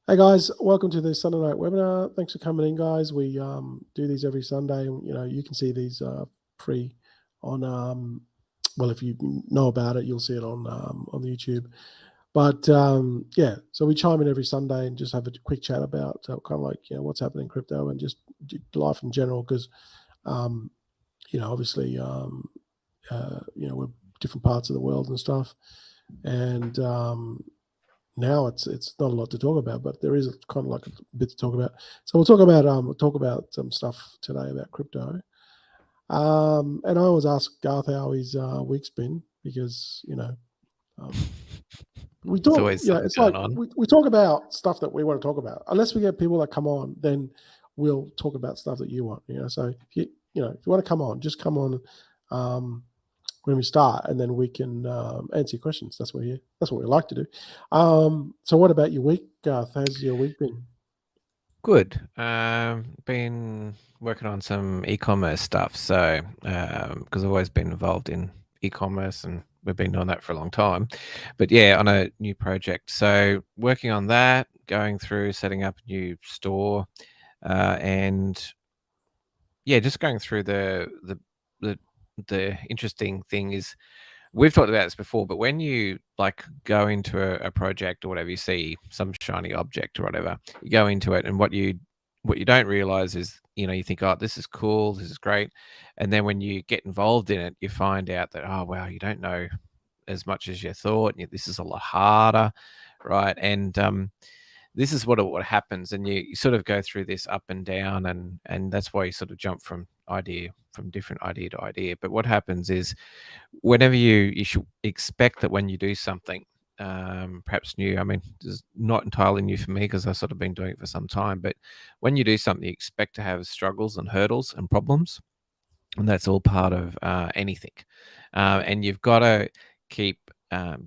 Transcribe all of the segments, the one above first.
Hey guys, welcome to the Sunday night webinar. Thanks for coming in, guys. We do these every Sunday. You can see these free on. Well, if you know about it, you'll see it on the YouTube. But yeah, so we chime in every Sunday and just have a quick chat about kind of like what's happening in crypto and just life in general. Because obviously we're different parts of the world and stuff, and now it's not a lot to talk about, but there is kind of like a bit to talk about. So we'll talk about some stuff today about crypto. And I always ask Garth how his week's been because we There's talk. always Yeah, something it's like going on. we talk about stuff that we want to talk about. Unless we get people that come on, then we'll talk about stuff that you want. So if you want to come on, just come on. When we start, and then we can answer your questions. That's what we like to do. So what about your week, Garth? How's your week been? Good. Been working on some e-commerce stuff. So, because I've always been involved in e-commerce and we've been doing that for a long time. But yeah, on a new project. So working on that, going through setting up a new store, and yeah, just going through the interesting thing is we've talked about this before, but when you like go into a project or whatever, you see some shiny object or whatever, you go into it, and what you don't realize is, you think, oh, this is cool, this is great, and then when you get involved in it, you find out that, oh wow, you don't know as much as you thought. This is a lot harder, right? And this is what happens, and you sort of go through this up and down, and that's why you sort of jump from different idea to idea. But what happens is, whenever you should expect that when you do something, perhaps new, I mean, it's not entirely new for me because I've sort of been doing it for some time, but when you do something, you expect to have struggles and hurdles and problems, and that's all part of anything. And you've got to keep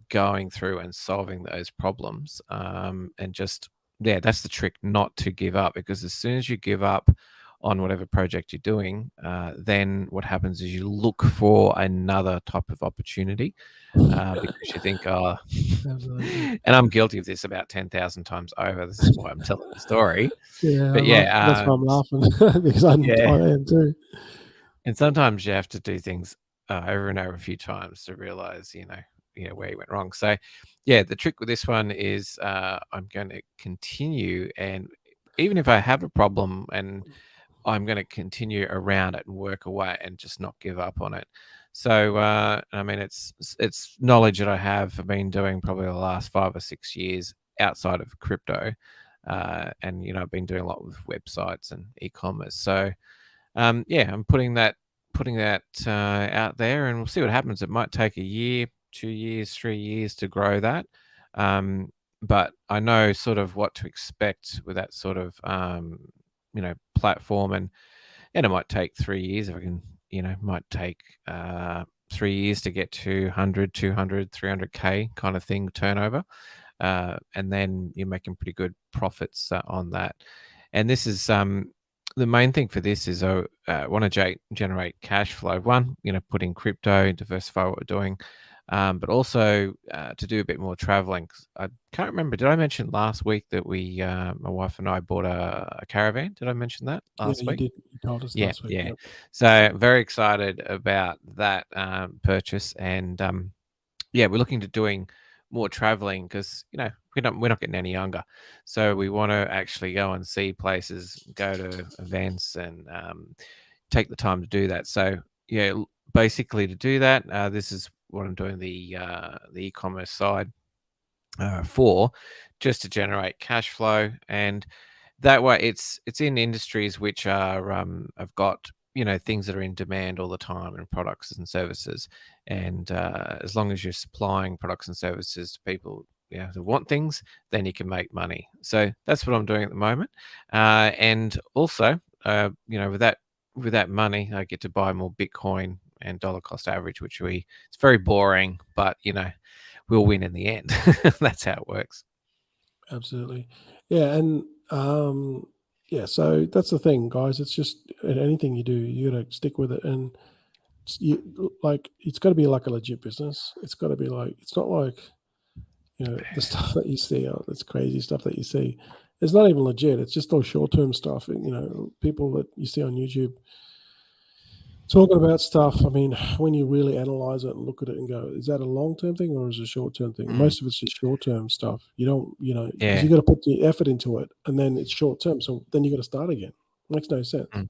going through and solving those problems, and just, yeah, that's the trick, not to give up, because as soon as you give up on whatever project you're doing, then what happens is you look for another type of opportunity, because you think, oh, Absolutely. and I'm guilty of this about 10,000 times over. This is why I'm telling the story. Yeah, I But laugh. That's yeah, why I'm laughing because I yeah. am too. And sometimes you have to do things over and over a few times to realize, where you went wrong. So, yeah, the trick with this one is, I'm going to continue, and even if I have a problem, and I'm going to continue around it and work away and just not give up on it. So, I mean, it's knowledge that I have been doing probably the last 5 or 6 years outside of crypto, and I've been doing a lot with websites and e-commerce. So, yeah, I'm putting that out there, and we'll see what happens. It might take a year, 2 years, 3 years to grow that, but I know sort of what to expect with that sort of platform, and it might take 3 years if I can. Might take 3 years to get to 100, 200, 300K kind of thing turnover, and then you're making pretty good profits on that. And this is the main thing for this is I want to generate cash flow. One, put in crypto, diversify what we're doing, but also to do a bit more traveling. I can't remember. Did I mention last week that my wife and I bought a caravan? Did I mention that Yeah, last you week? did. You told us Yeah, last week. yeah. Yep. So very excited about that purchase, and yeah, we're looking to doing more traveling because we're not getting any younger, so we want to actually go and see places, go to events, and take the time to do that. So yeah, basically to do that, this is what I'm doing the e-commerce side for, just to generate cash flow, and that way it's in industries which are have got things that are in demand all the time, and products and services, and as long as you're supplying products and services to people who want things, then you can make money. So that's what I'm doing at the moment, and also with that money, I get to buy more Bitcoin and dollar cost average, which it's very boring, but we'll win in the end. That's how it works. Absolutely. Yeah, and yeah. So that's the thing, guys. It's just anything you do, you got to stick with it, and it's got to be like a legit business. It's got to be like it's not like the stuff that you see, this crazy stuff that you see. it's not even legit. It's just all short-term stuff. You know, people that you see on YouTube talking about stuff. I mean, when you really analyze it and look at it and go, is that a long-term thing or is it a short-term thing? Mm. Most of it's just short-term stuff. You don't, you know, because Yeah. you got to put the effort into it, and then it's short-term. So then you got to start again. Makes no sense. Mm.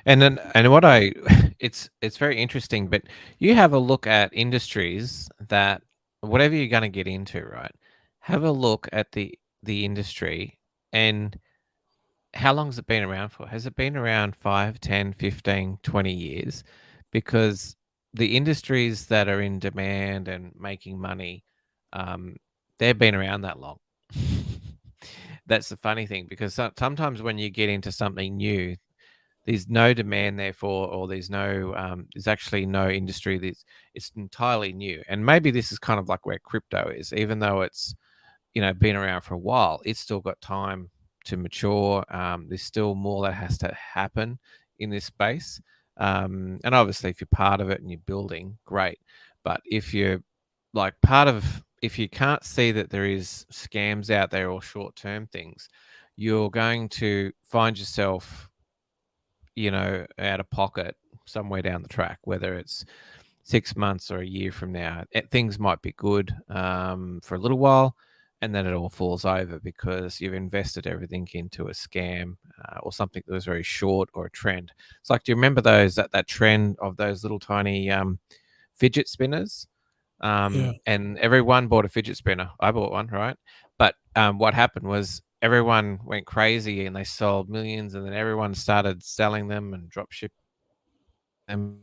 And what I it's very interesting, but you have a look at industries that whatever you're going to get into, right? Have a look at the industry and how long has it been around for? Has it been around 5, 10, 15, 20 years? Because the industries that are in demand and making money, um, they've been around that long. That's the funny thing because sometimes when you get into something new, there's no demand therefore, or there's actually no industry that's it's entirely new. And maybe this is kind of like where crypto is, even though it's been around for a while, it's still got time to mature. There's still more that has to happen in this space. And obviously, if you're part of it and you're building, great. But if you're like if you can't see that there is scams out there or short term things, you're going to find yourself, out of pocket somewhere down the track, whether it's 6 months or a year from now. Things might be good for a little while, and then it all falls over because you've invested everything into a scam or something that was very short or a trend. It's like, do you remember that trend of those little tiny fidget spinners? Yeah. And everyone bought a fidget spinner. I bought one, right? But what happened was everyone went crazy and they sold millions, and then everyone started selling them and drop ship them.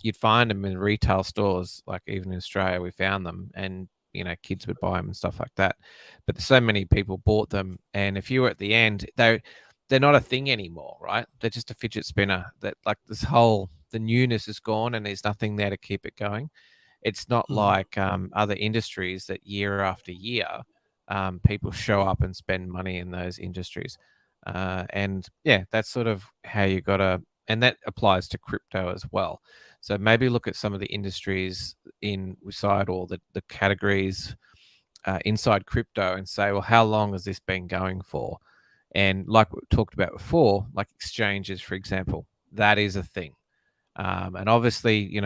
You'd find them in retail stores, like even in Australia, we found them, and kids would buy them and stuff like that. But so many people bought them, and if you were at the end, they're not a thing anymore, right? They're just a fidget spinner. That like the newness is gone, and there's nothing there to keep it going. It's not like other industries that year after year, people show up and spend money in those industries. And yeah, that's sort of how you got to, and that applies to crypto as well. So maybe look at some of the industries inside or the categories inside crypto and say, well, how long has this been going for? And like we talked about before, like exchanges, for example, that is a thing. And obviously,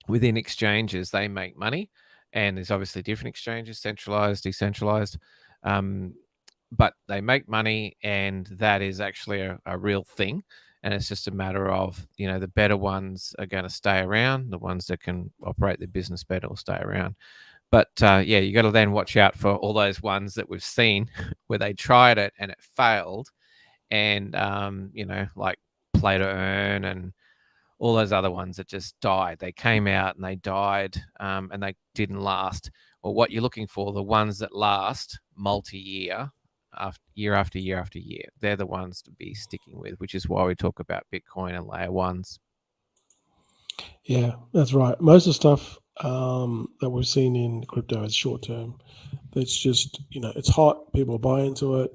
within exchanges, they make money, and there's obviously different exchanges, centralized, decentralized. But they make money, and that is actually a real thing. And it's just a matter of, the better ones are going to stay around. The ones that can operate their business better will stay around. But yeah, you got to then watch out for all those ones that we've seen where they tried it and it failed. And, like Play to Earn and all those other ones that just died. They came out and they died, and they didn't last. Well, what you're looking for, the ones that last multi-year, year after year after year, they're the ones to be sticking with, which is why we talk about Bitcoin and layer ones. Yeah, that's right. Most of the stuff that we've seen in crypto is short term. It's just, it's hot. People buy into it.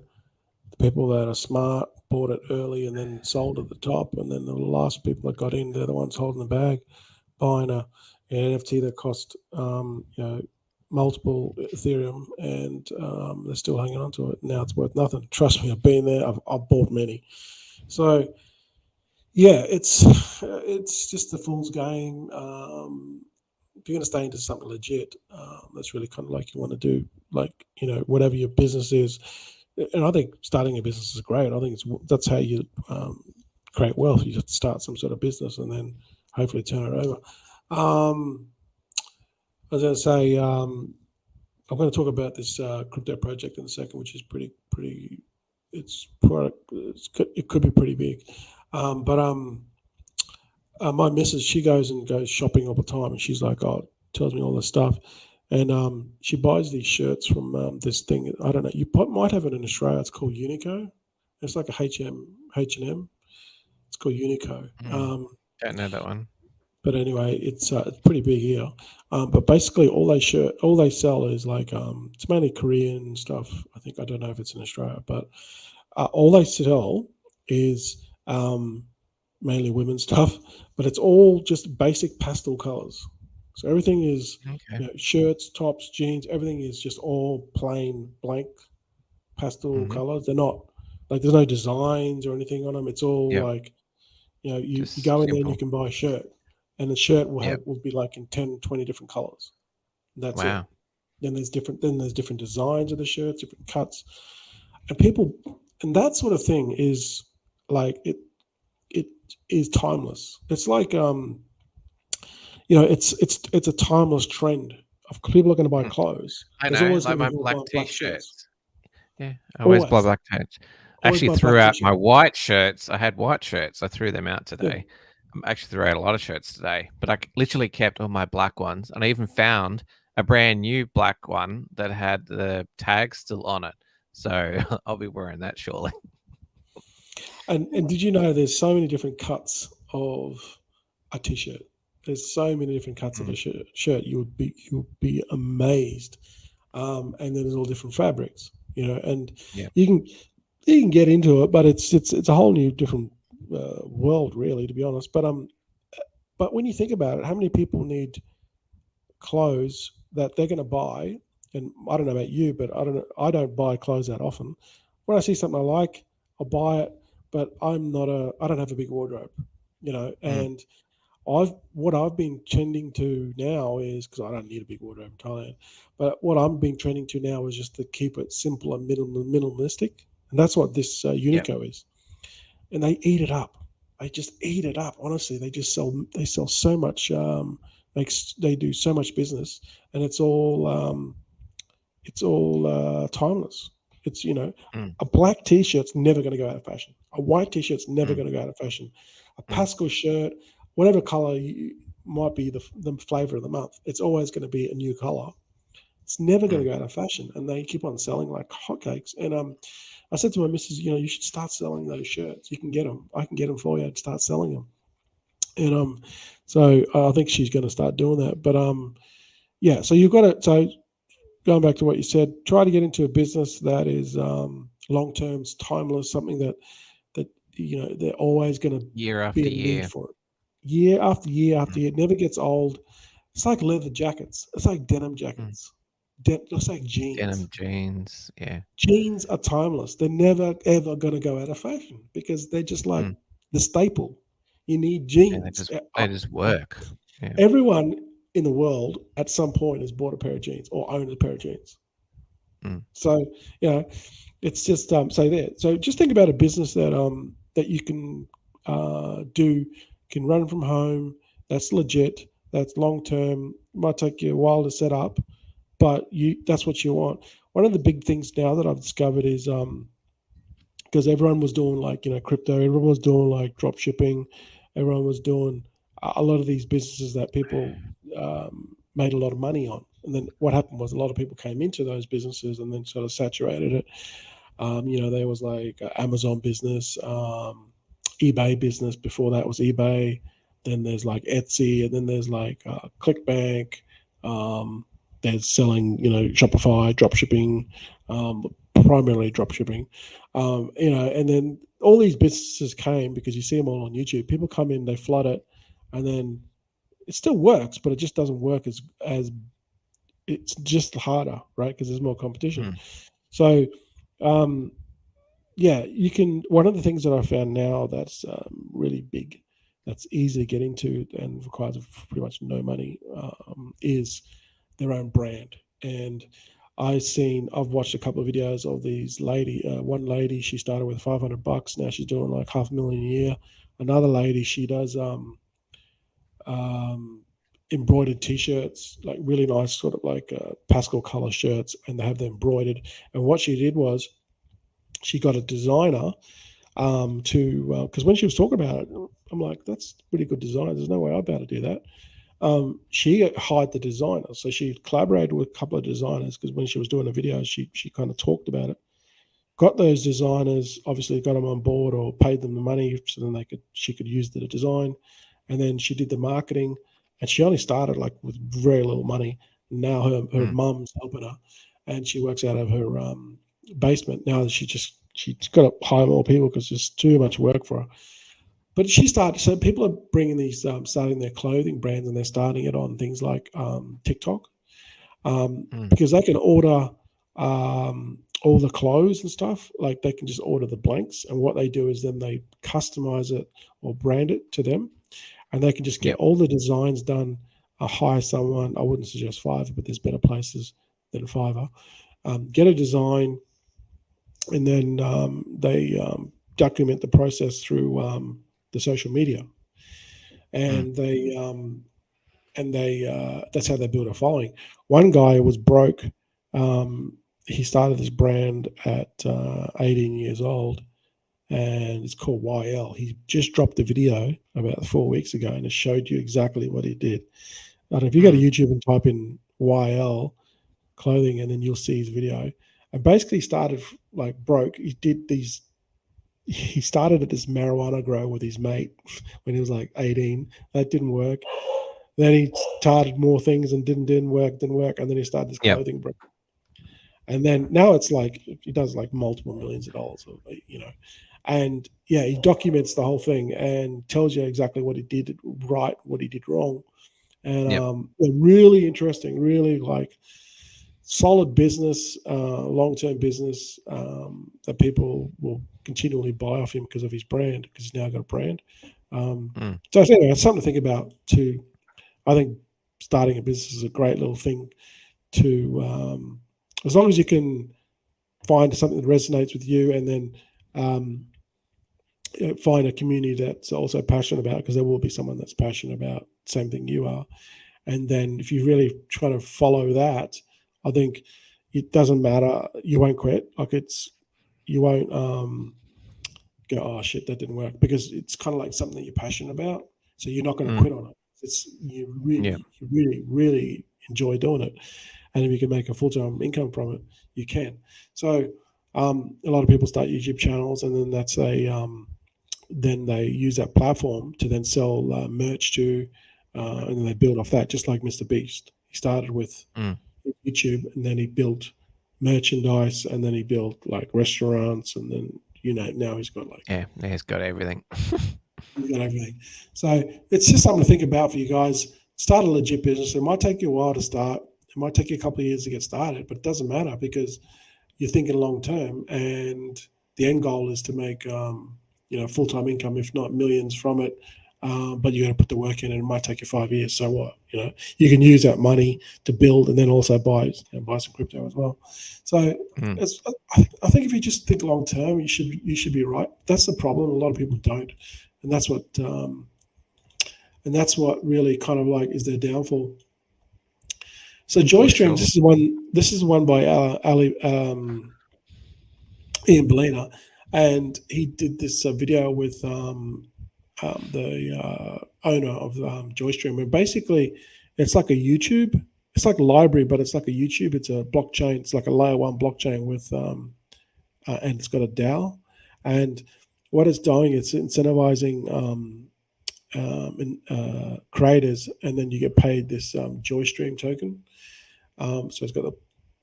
The people that are smart bought it early and then sold at the top. And then the last people that got in, they're the ones holding the bag, buying an NFT that cost, multiple Ethereum, and they're still hanging on to it. Now it's worth nothing. Trust me, I've been there. I've bought many. So, yeah, it's just the fool's game. If you're going to stay into something legit, that's really kind of like you want to do, like whatever your business is. And I think starting a business is great. I think that's how you create wealth. You just start some sort of business and then hopefully turn it over. I was going to say I'm going to talk about this crypto project in a second, which is pretty. It could be pretty big. My missus, she goes shopping all the time, and she's like, tells me all this stuff, and she buys these shirts from this thing. I don't know. You might have it in Australia. It's called Uniqlo. It's like a H&M. It's called Uniqlo. Don't know that one. But anyway, it's pretty big here. But basically, all they sell is like it's mainly Korean stuff. I don't know if it's in Australia, but all they sell is mainly women's stuff. But it's all just basic pastel colors. So everything is Okay. shirts, tops, jeans. Everything is just all plain blank pastel colors. They're not like there's no designs or anything on them. It's all like, you know, you go in there and you can buy a shirt, and the shirt will be like in 10, 20 different colors. That's it. Then there's different designs of the shirts, different cuts, and that sort of thing is like it is timeless. It's like you know, it's a timeless trend of people are going to buy clothes. There's always like going my to be black black t-shirts. shirts. I always buy black t-shirts. Actually threw out my white shirts. I had white shirts. I threw them out today. I actually threw out a lot of shirts today, but I literally kept all my black ones, and I even found a brand new black one that had the tag still on it. So I'll be wearing that shortly. And did you know there's so many different cuts of a t-shirt? There's so many different cuts of a shirt. You would be amazed. And then there's all different fabrics, you know, and you can get into it, but it's a whole new different world, really, to be honest. But when you think about it, how many people need clothes that they're going to buy? And I don't know about you, but I don't buy clothes that often. When I see something I like, I'll buy it, but I don't have a big wardrobe, you know, and what I've been trending to now is, because I don't need a big wardrobe in Thailand, but what I'm being trending to now is just to keep it simple and minimalistic, and that's what this Uniqlo is. And they eat it up. They just eat it up. Honestly, they sell so much. They do so much business, and it's all timeless. It's, you know, a black t-shirt's never going to go out of fashion. A white t-shirt's never going to go out of fashion. A pastel shirt, whatever color might be the flavor of the month, it's always going to be a new color. It's never going to go out of fashion, and they keep on selling like hotcakes. And I said to my missus, you know, you should start selling those shirts. You can get them. I can get them for you. I'd start selling them. And so I think she's going to start doing that. But yeah, so you've got to. So going back to what you said, try to get into a business that is long term, timeless, something that you know they're always going to year after year for it. Year after year after year. It never gets old. It's like leather jackets. It's like denim jackets. It's like jeans. Denim jeans, yeah. Jeans are timeless. They're never ever going to go out of fashion because they're just like the staple. You need jeans. They just work. Yeah. Everyone in the world at some point has bought a pair of jeans or owned a pair of jeans. So, you know, it's just So just think about a business that you can can run from home. That's legit. That's long term. Might take you a while to set up, but that's what you want. One of the big things now that I've discovered is because everyone was doing like, you know, crypto, everyone was doing like drop shipping, everyone was doing a lot of these businesses that people made a lot of money on. And then what happened was a lot of people came into those businesses and then sort of saturated it. You know, there was like Amazon business, eBay business. Before that was eBay. Then there's like Etsy, and then there's like ClickBank. There's selling, you know, Shopify, drop shipping, primarily drop shipping. You know, and then all these businesses came because you see them all on YouTube. People come in, they flood it, and then it still works, but it just doesn't work as it's just harder, right? Because there's more competition. So, yeah, you can. One of the things that I found now that's really big, that's easy to get into and requires pretty much no money, is their own brand. And I've watched a couple of videos of these one lady, she started with $500. Now she's doing like $500,000 a year. Another lady, she does embroidered t-shirts, like really nice sort of like pastel color shirts, and they have them embroidered. And what she did was she got a designer because when she was talking about it, I'm like, that's pretty good design. There's no way I'd be able to do that. She hired the designer. So she collaborated with a couple of designers because when she was doing a video, she kind of talked about it. Got those designers, obviously got them on board or paid them the money so then she could use the design. And then she did the marketing, and she only started like with very little money. Now her mum's helping her, and she works out of her basement. Now she's got to hire more people because there's too much work for her. But so people are bringing these, starting their clothing brands, and they're starting it on things like TikTok, because they can order all the clothes and stuff, like they can just order the blanks, and what they do is then they customize it or brand it to them, and they can just get Yep. all the designs done. Hire someone. I wouldn't suggest Fiverr, but there's better places than Fiverr. Get a design, and then they document the process through the social media, and they that's how they build a following. One guy was broke. He started this brand at 18 years old, and it's called YL. He just dropped a video about 4 weeks ago, and it showed you exactly what he did. And if you go to YouTube and type in YL clothing, and then you'll see his video. And basically started like broke. He started at this marijuana grow with his mate when he was like 18. That didn't work. Then he started more things and didn't work. And then he started this clothing brand. And then now it's like he does like multiple millions of dollars, and yeah, he documents the whole thing and tells you exactly what he did right, what he did wrong. And really interesting, really like solid business, long-term business that people will continually buy off him because of his brand, because he's now got a brand. So anyway, it's something to think about too. I think starting a business is a great little thing to, as long as you can find something that resonates with you, and then find a community that's also passionate about it, because there will be someone that's passionate about the same thing you are. And then if you really try to follow that, I think it doesn't matter. You won't quit. Like you won't go, oh shit, that didn't work, because it's kind of like something that you're passionate about. So you're not going to quit on it. You really enjoy doing it. And if you can make a full-time income from it, you can. So a lot of people start YouTube channels, and then then they use that platform to then sell merch to, and then they build off that, just like Mr. Beast. He started with YouTube, and then he built merchandise, and then he built like restaurants, and then now he's got like he's got everything. He's got everything. So it's just something to think about for you guys. Start a legit business. It might take you a while to start. It might take you a couple of years to get started, but it doesn't matter, because you're thinking long term, and the end goal is to make full-time income, if not millions from it. But you got to put the work in, and it might take you 5 years. So what? You can use that money to build, and then also buy some crypto as well. So I think if you just think long term, you should be right. That's the problem. A lot of people don't, and that's what really kind of like is their downfall. So JoyStream, this is one by Ian Bellina, and he did this video with the owner of JoyStream, and basically it's like a YouTube. It's like a library, but it's like a YouTube. It's a blockchain. It's like a layer 1 blockchain with, and it's got a DAO. And what it's doing, it's incentivizing creators, and then you get paid this JoyStream token. So it's got a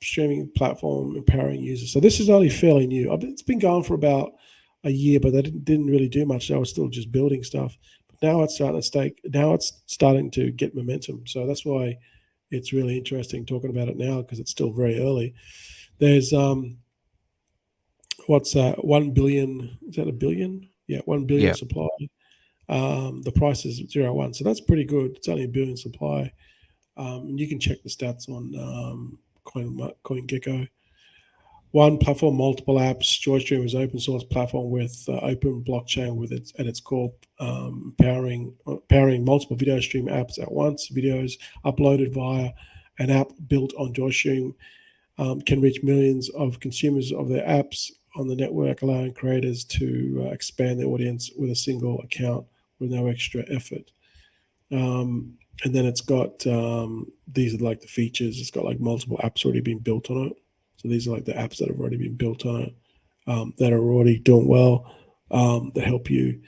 streaming platform empowering users. So this is only fairly new. It's been going for about a year, but they didn't really do much. They were still just building stuff. But now it's starting to get momentum. So that's why it's really interesting talking about it now, because it's still very early. There's what's that? 1 billion? Is that a billion? Yeah, 1 billion supply. The price is 0.1, so that's pretty good. It's only a billion supply. And you can check the stats on CoinGecko. One platform, multiple apps. JoyStream is an open source platform with open blockchain with its core, powering multiple video stream apps at once. Videos uploaded via an app built on JoyStream can reach millions of consumers of their apps on the network, allowing creators to expand their audience with a single account with no extra effort. And then it's got these are like the features. It's got like multiple apps already being built on it. So these are like the apps that have already been built on it, that are already doing well, that help you.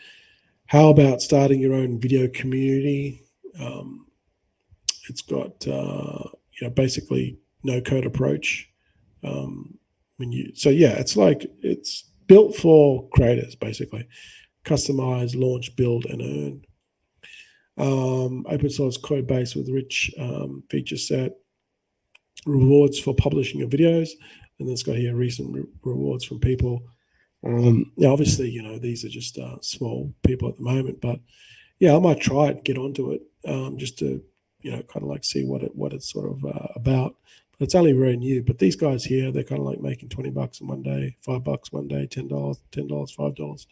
How about starting your own video community? It's got basically no code approach. It's built for creators, basically. Customize, launch, build, and earn. Open source code base with rich feature set. Rewards for publishing your videos. and then it's got here recent rewards from people. Obviously, these are just small people at the moment, but yeah, I might try it, get onto it, just to kind of like see what it's sort of about. But it's only very new. But these guys here, they're kind of like making $20 in one day, $5 one day, $10, $5.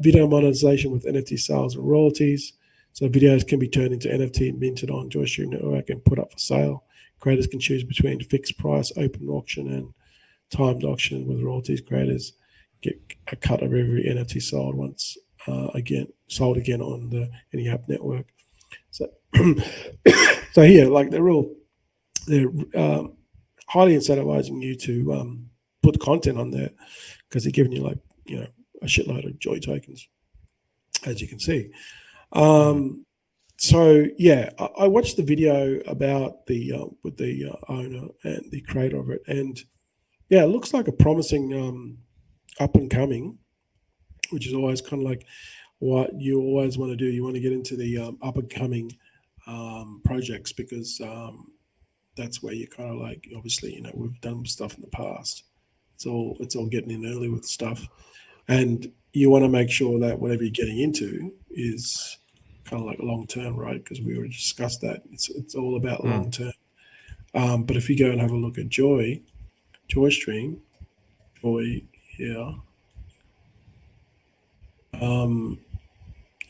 Video monetization with NFT sales and royalties. So videos can be turned into NFT, minted on JoyStream Network, and put up for sale. Creators can choose between fixed price, open auction, and timed auction with royalties. Creators get a cut of every NFT sold once sold again on the AnyApp network. So, so here, like they're highly incentivizing you to put content on there, because they're giving you a shitload of Joy tokens, as you can see. So yeah, I watched the video about with the owner and the creator of it, and yeah, it looks like a promising up and coming, which is always kind of like what you always want to do. You want to get into the up and coming projects, because that's where you kind of like, obviously, we've done stuff in the past. It's all getting in early with stuff, and you want to make sure that whatever you're getting into is kind of like long term, right? Because we already discussed that. It's all about long term. But if you go and have a look at JoyStream, here,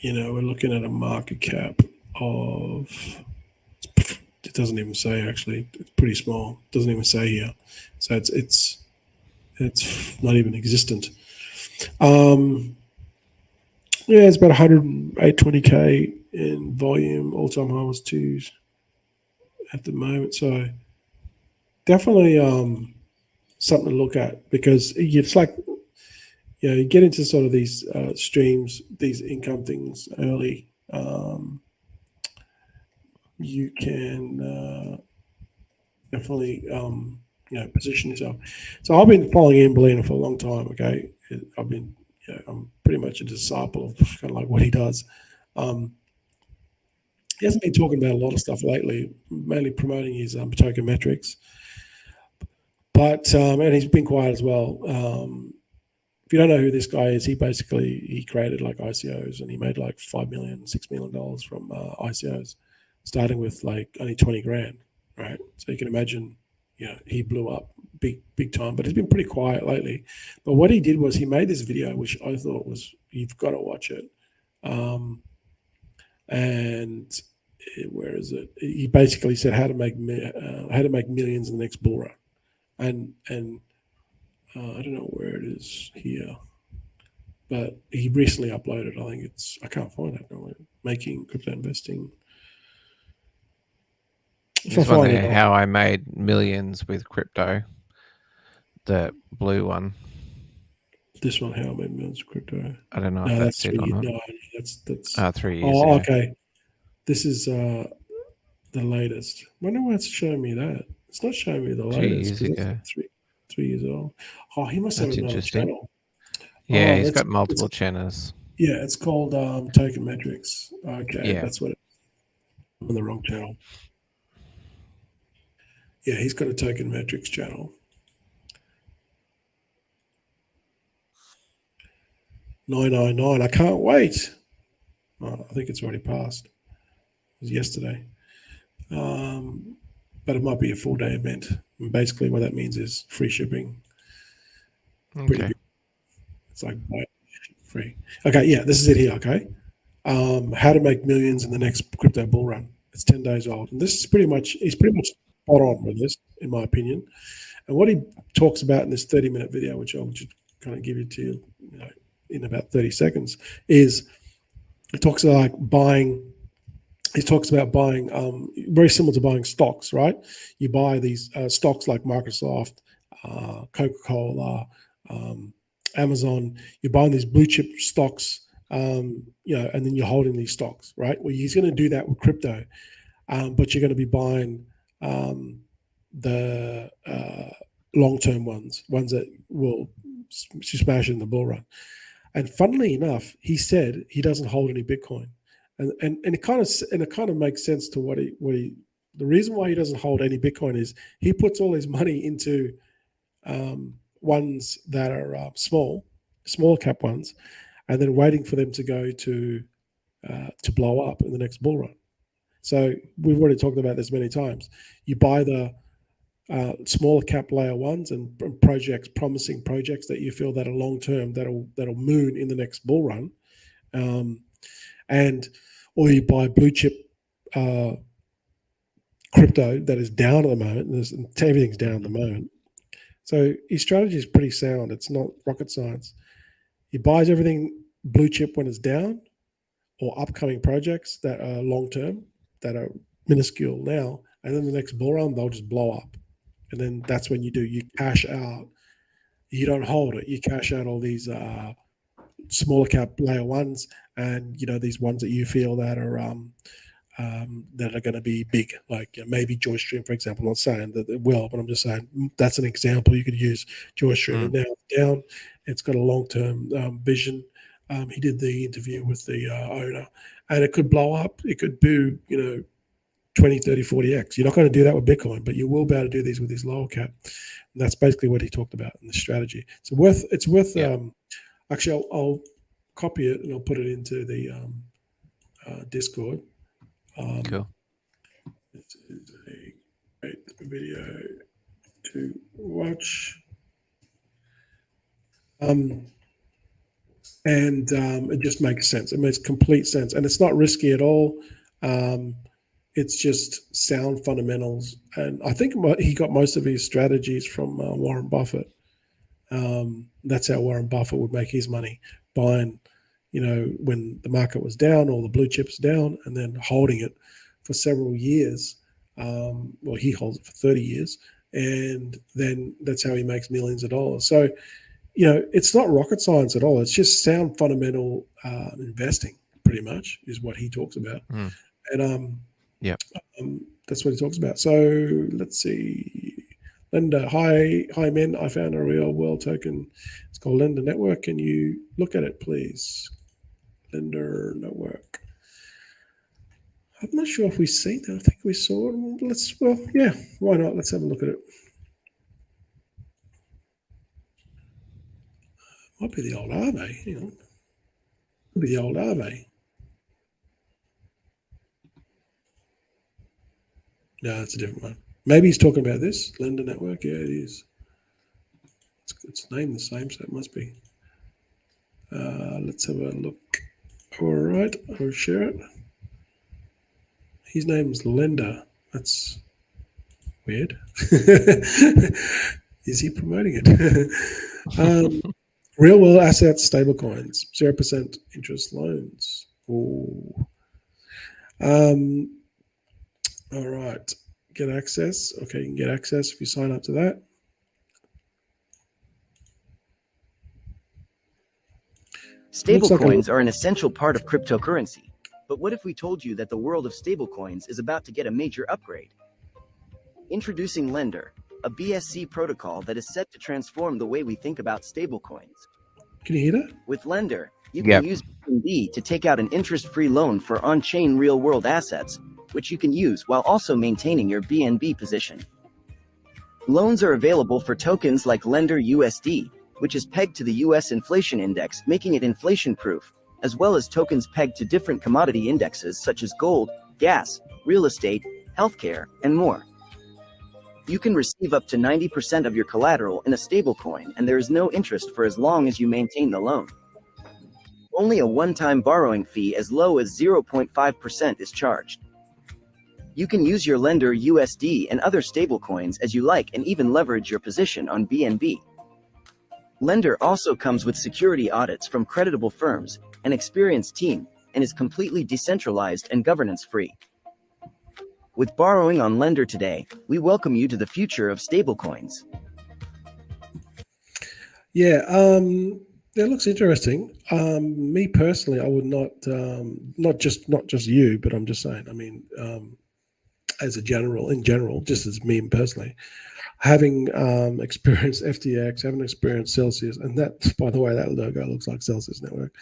we're looking at a market cap of, it doesn't even say, actually. It's pretty small. It doesn't even say here. So it's not even existent. Yeah, it's about 120K in volume. All-time high was 2 at the moment. So definitely something to look at, because it's like, you get into sort of these streams, these income things early. You can definitely position yourself. So I've been following Ian Bellina for a long time. Okay, I'm pretty much a disciple of kind of like what he does. He hasn't been talking about a lot of stuff lately, mainly promoting his token metrics. But and he's been quiet as well. If you don't know who this guy is, he created like ICOs, and he made like $5 million, $6 million from ICOs, starting with like only 20 grand, right? So you can imagine, he blew up big time, but he's been pretty quiet lately. But what he did was he made this video, which I thought you've got to watch it. And where is it? He basically said how to make millions in the next bull run, and I don't know where it is here, but he recently uploaded. I think I can't find it. Making crypto investing. This one there, how I made millions with crypto. The blue one. This one, how I made millions with crypto. I don't know if that's it or not. No, that's 3 years. Oh, okay. This is the latest. I wonder why it's showing me that. It's not showing me the latest. 2 years ago. 3 years old. Oh, he must have another channel. Yeah, he's got multiple channels. Yeah, it's called Token Metrics. Okay, yeah. That's what I'm on the wrong channel. Yeah, he's got a Token Metrics channel. 999. I can't wait. Oh, I think it's already passed. It was yesterday. But it might be a 4-day event. And basically what that means is free shipping. Okay. It's like free. Okay, yeah, this is it here, okay? How to make millions in the next crypto bull run. It's 10 days old. And he's pretty much spot on with this, in my opinion. And what he talks about in this 30-minute video, which I'll just kind of give it to you, in about 30 seconds, is he talks about buying very similar to buying stocks, right? You buy these stocks like Microsoft, Coca-Cola, Amazon. You're buying these blue chip stocks, and then you're holding these stocks, right? Well, he's going to do that with crypto, but you're going to be buying the long-term ones that will smash in the bull run. And funnily enough, he said he doesn't hold any Bitcoin, and it kind of makes sense to the reason why he doesn't hold any Bitcoin is he puts all his money into ones that are smaller cap ones, and then waiting for them to go to blow up in the next bull run. So we've already talked about this many times. You buy the smaller cap layer ones and projects, promising projects that you feel that are long term, that'll moon in the next bull run, or you buy blue chip crypto that is down at the moment. Everything's down at the moment. So his strategy is pretty sound. It's not rocket science. He buys everything blue chip when it's down, or upcoming projects that are long term, that are minuscule now, and then the next bull run they'll just blow up, and then that's when you cash out. You don't hold it. You cash out all these smaller cap layer ones, and these ones that you feel that are going to be big, like maybe JoyStream, for example. I'm not saying that it will, but I'm just saying that's an example. You could use JoyStream, and now it's down. It's got a long-term vision. He did the interview with the owner, and it could blow up. It could do 20, 30, 40x. You're not going to do that with Bitcoin, but you will be able to do these with his lower cap. And that's basically what he talked about in the strategy. It's worth. Yeah. Actually, I'll copy it and I'll put it into the Discord. Cool. This is a great video to watch. And it just makes sense. It makes complete sense, and it's not risky at all. It's just sound fundamentals, and I think he got most of his strategies from Warren Buffett. That's how Warren Buffett would make his money, buying, when the market was down, all the blue chips down, and then holding it for several years. Well, he holds it for 30 years, and then that's how he makes millions of dollars. So, it's not rocket science at all. It's just sound fundamental investing, pretty much, is what he talks about. And that's what he talks about. So let's see. Lender, hi men. I found a real world token. It's called Lender Network. Can you look at it, please? Lender Network. I'm not sure if we've seen that. I think we saw it. Why not? Let's have a look at it. Might be the old Aave. Hang on. Could be the old Aave. No, it's a different one. Maybe he's talking about this Lender Network. Yeah, it is. It's named the same, so it must be. Let's have a look. All right, I'll share it. His name's Lender. That's weird. Is he promoting it? Real world assets, stablecoins, 0% interest loans. Ooh. All right. Get access. Okay, you can get access if you sign up to that. Stablecoins are an essential part of cryptocurrency. But what if we told you that the world of stablecoins is about to get a major upgrade? Introducing Lender, a BSC protocol that is set to transform the way we think about stablecoins. Can you hear that? With Lender, you can use BNB to take out an interest-free loan for on-chain real-world assets, which you can use while also maintaining your BNB position. Loans are available for tokens like Lender USD, which is pegged to the US inflation index, making it inflation-proof, as well as tokens pegged to different commodity indexes such as gold, gas, real estate, healthcare, and more. You can receive up to 90% of your collateral in a stablecoin, and there is no interest for as long as you maintain the loan. Only a one-time borrowing fee as low as 0.5% is charged. You can use your Lender USD and other stablecoins as you like, and even leverage your position on BNB. Lender also comes with security audits from creditable firms, an experienced team, and is completely decentralized and governance-free. With borrowing on Lender today, we welcome you to the future of stablecoins. Yeah, that looks interesting. Me personally, I would not just you, but I'm just saying. I mean, in general, just as me personally, having experienced FTX, having experienced Celsius, and that, by the way, that logo looks like Celsius Network.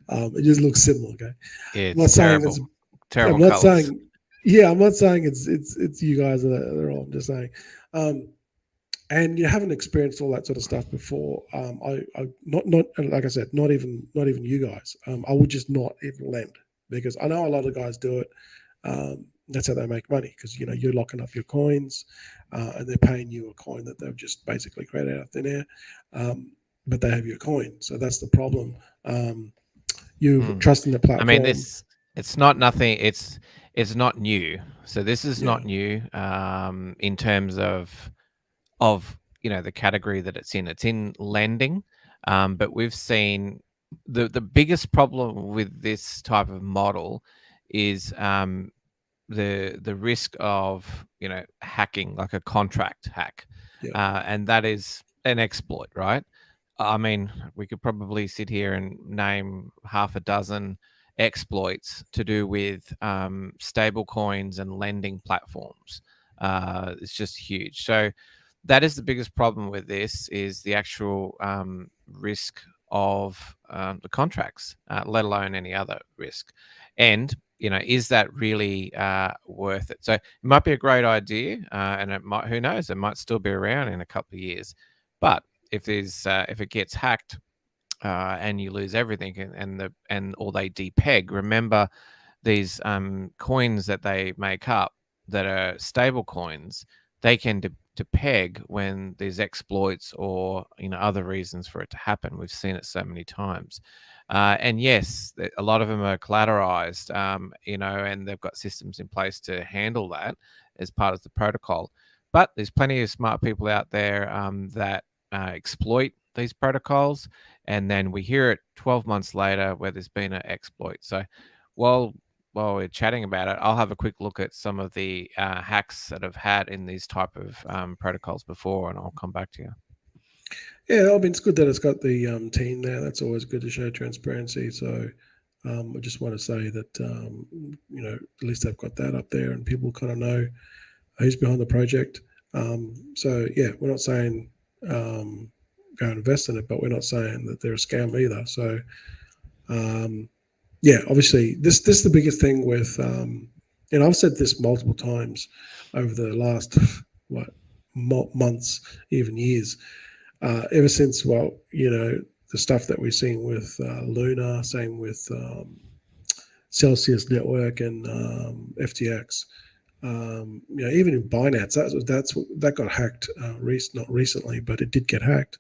It just looks similar. Okay, Yeah, I'm not terrible. saying Terrible. I'm not colours. saying. Yeah, I'm not saying it's you guys that are all. I'm just saying. and you haven't experienced all that sort of stuff before, I not like I said, not even you guys. I would just not even lend, because I know a lot of guys do it. That's how they make money, because you're locking up your coins, and they're paying you a coin that they've just basically created out of thin air, but they have your coin, so that's the problem. You trust in the platform. I mean, it's not nothing. It's not new. So this is not new in terms of the category that it's in. It's in lending, but we've seen the biggest problem with this type of model is the risk of hacking, like a contract hack, and that is an exploit, right? I mean, we could probably sit here and name half a dozen exploits to do with stable coins and lending platforms. It's just huge. So that is the biggest problem with this, is the actual risk of the contracts, let alone any other risk. And is that really worth it? So it might be a great idea, and it might, who knows, it might still be around in a couple of years. But if it gets hacked and you lose everything, or they depeg, remember these coins that they make up that are stable coins, they can depeg when there's exploits or other reasons for it to happen. We've seen it so many times. And yes, a lot of them are collateralized, and they've got systems in place to handle that as part of the protocol. But there's plenty of smart people out there that exploit these protocols, and then we hear it 12 months later where there's been an exploit. So while we're chatting about it, I'll have a quick look at some of the hacks that I've had in these type of protocols before, and I'll come back to you. Yeah, I mean, it's good that it's got the team there. That's always good to show transparency. So I just want to say that, at least they've got that up there and people kind of know who's behind the project. So, yeah, we're not saying go and invest in it, but we're not saying that they're a scam either. So, yeah, obviously, this is the biggest thing with, and I've said this multiple times over the last, months, even years, ever since, the stuff that we're seeing with Luna, same with Celsius Network and FTX. Even in Binance, that got hacked. Not recently, but it did get hacked.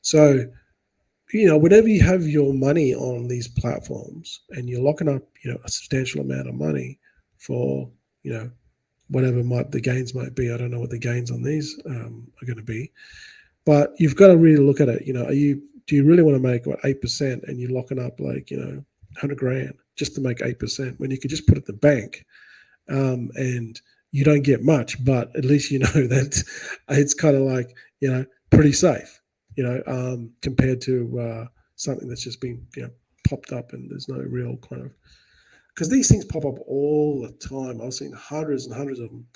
So, whenever you have your money on these platforms and you're locking up, a substantial amount of money for, whatever the gains might be. I don't know what the gains on these are going to be, but you've got to really look at it. Do you really want to make 8% and you're locking up $100,000 just to make 8% when you could just put it in the bank, and you don't get much, but at least that it's kind of pretty safe, compared to something that's just been popped up and there's no real kind of, because these things pop up all the time. I've seen hundreds and hundreds of them.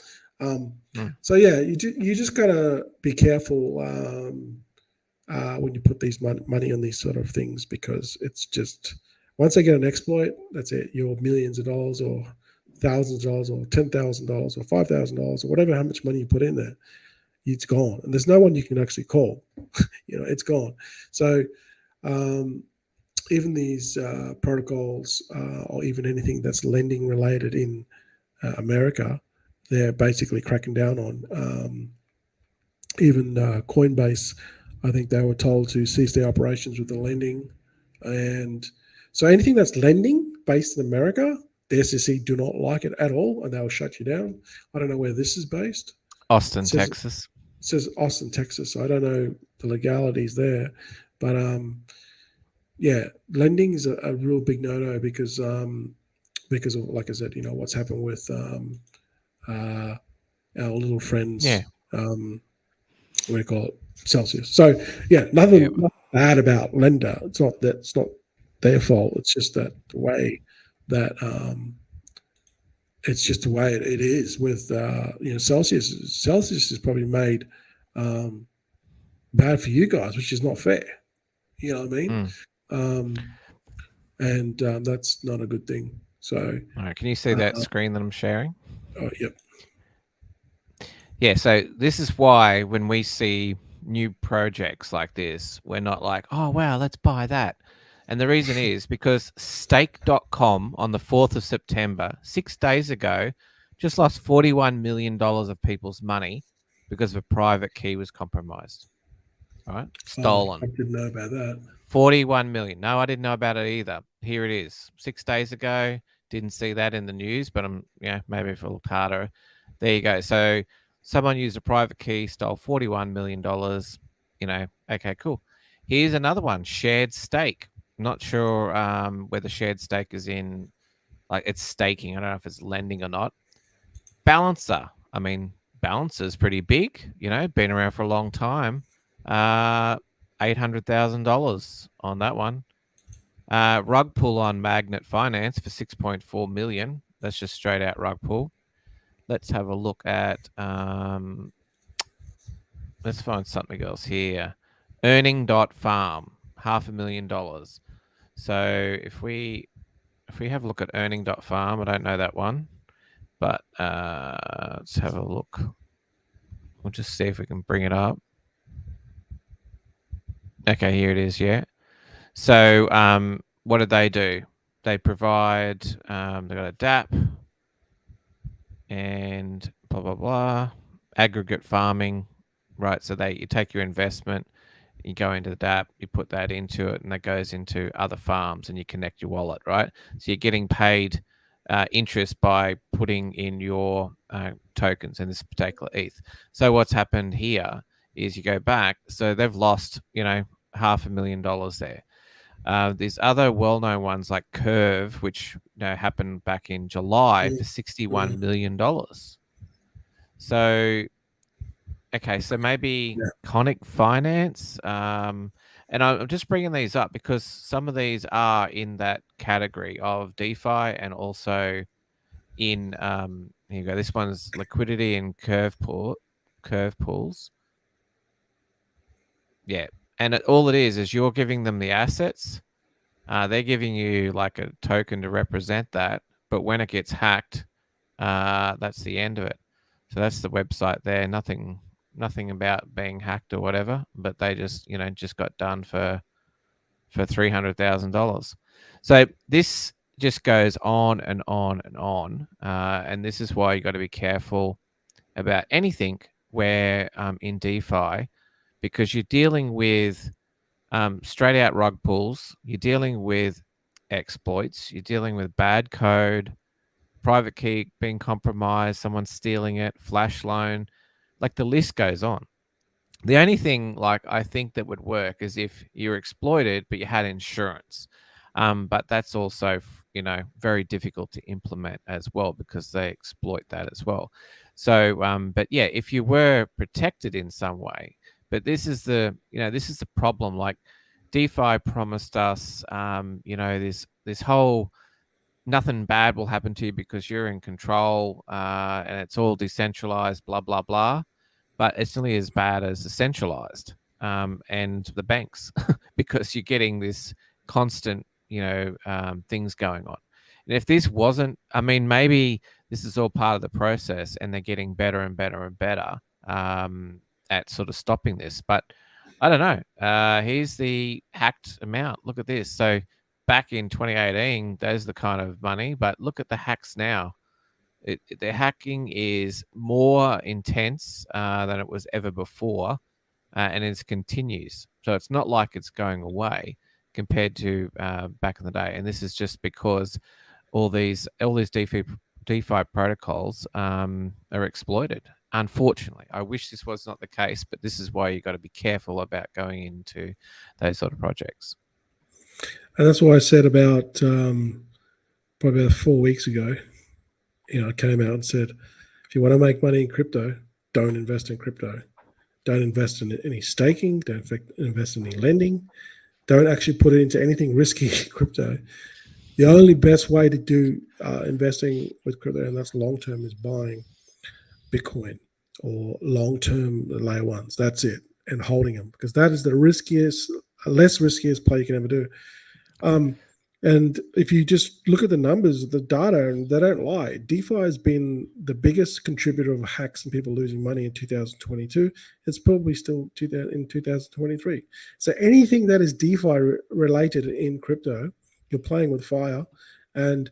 So yeah, you just gotta be careful when you put these money on these sort of things, because it's just, once they get an exploit, that's it. You're millions of dollars or thousands of dollars or $10,000 or $5,000 or whatever, how much money you put in there, it's gone, and there's no one you can actually call. It's gone. So even these protocols, or even anything that's lending related in America, they're basically cracking down on. Even Coinbase, I think they were told to cease their operations with the lending. And so anything that's lending based in America, the SEC do not like it at all, and they'll shut you down. I don't know where this is based. Austin, Texas. It says Austin, Texas. So I don't know the legalities there. But yeah, lending is a real big no-no because of, like I said, what's happened with our little friends. Yeah. What do you call it? Celsius. So yeah, nothing bad about Lender. It's not their fault. It's just that the way that it's just the way it is with Celsius. Celsius is probably made bad for you guys, which is not fair. You know what I mean? And that's not a good thing. So, all right, can you see that screen that I'm sharing? Oh, yep. Yeah, so this is why when we see new projects like this, we're not like, oh, wow, let's buy that. And the reason is because stake.com on the 4th of September, 6 days ago, just lost $41 million of people's money because a private key was compromised. All right, stolen. I didn't know about that. 41 million. No, I didn't know about it either. Here it is. 6 days ago. Didn't see that in the news, but maybe if I looked harder. There you go. So someone used a private key, stole $41 million. Okay, cool. Here's another one, Shared Stake. Not sure whether Shared Stake is in, like, it's staking. I don't know if it's lending or not. Balancer. I mean, Balancer's pretty big, been around for a long time. $800,000 on that one. Rug pull on Magnet Finance for 6.4 million. That's just straight out rug pull. Let's have a look at. Let's find something else here. Earning.farm, $500,000. So if we have a look at earning.farm, I don't know that one, but let's have a look. We'll just see if we can bring it up. Okay, here it is. Yeah. So what did they do? They provide, they've got a DApp and blah, blah, blah, aggregate farming, right? So you take your investment, you go into the DApp, you put that into it, and that goes into other farms, and you connect your wallet, right? So you're getting paid interest by putting in your tokens in this particular ETH. So what's happened here is you go back, so they've lost, $500,000 there. These other well-known ones like Curve, which happened back in July for $61 million. So, okay, so maybe Conic Finance. And I'm just bringing these up because some of these are in that category of DeFi and also in, here you go. This one's liquidity and curve pools. Yeah. And all it is you're giving them the assets. They're giving you like a token to represent that. But when it gets hacked, that's the end of it. So that's the website there. Nothing about being hacked or whatever. But they just got done for $300,000. So this just goes on and on and on. And this is why you got to be careful about anything where in DeFi, because you're dealing with straight out rug pulls, you're dealing with exploits, you're dealing with bad code, private key being compromised, someone stealing it, flash loan, like the list goes on. The only thing I think that would work is if you're exploited, but you had insurance. But that's also, very difficult to implement as well because they exploit that as well. So, but yeah, if you were protected in some way, but this is the problem. Like DeFi promised us, this whole nothing bad will happen to you because you're in control and it's all decentralized, blah, blah, blah. But it's nearly as bad as the centralized and the banks because you're getting this constant, things going on. And if this wasn't, maybe this is all part of the process and they're getting better and better and better at sort of stopping this. But I don't know. Here's the hacked amount. Look at this. So back in 2018, there's the kind of money. But look at the hacks now. The hacking is more intense than it was ever before, and it continues. So it's not like it's going away compared to back in the day. And this is just because all these DeFi protocols are exploited. Unfortunately, I wish this was not the case, but this is why you got to be careful about going into those sort of projects. And that's why I said about probably about 4 weeks ago, I came out and said, if you want to make money in crypto, don't invest in crypto. Don't invest in any staking. Don't invest in any lending. Don't actually put it into anything risky in crypto. The only best way to do investing with crypto, and that's long-term, is buying Bitcoin or long-term layer ones. That's it. And holding them, because that is the less riskiest play you can ever do. And if you just look at the numbers, the data, and they don't lie, DeFi has been the biggest contributor of hacks and people losing money in 2022. It's probably still in 2023. So anything that is DeFi related in crypto, you're playing with fire. And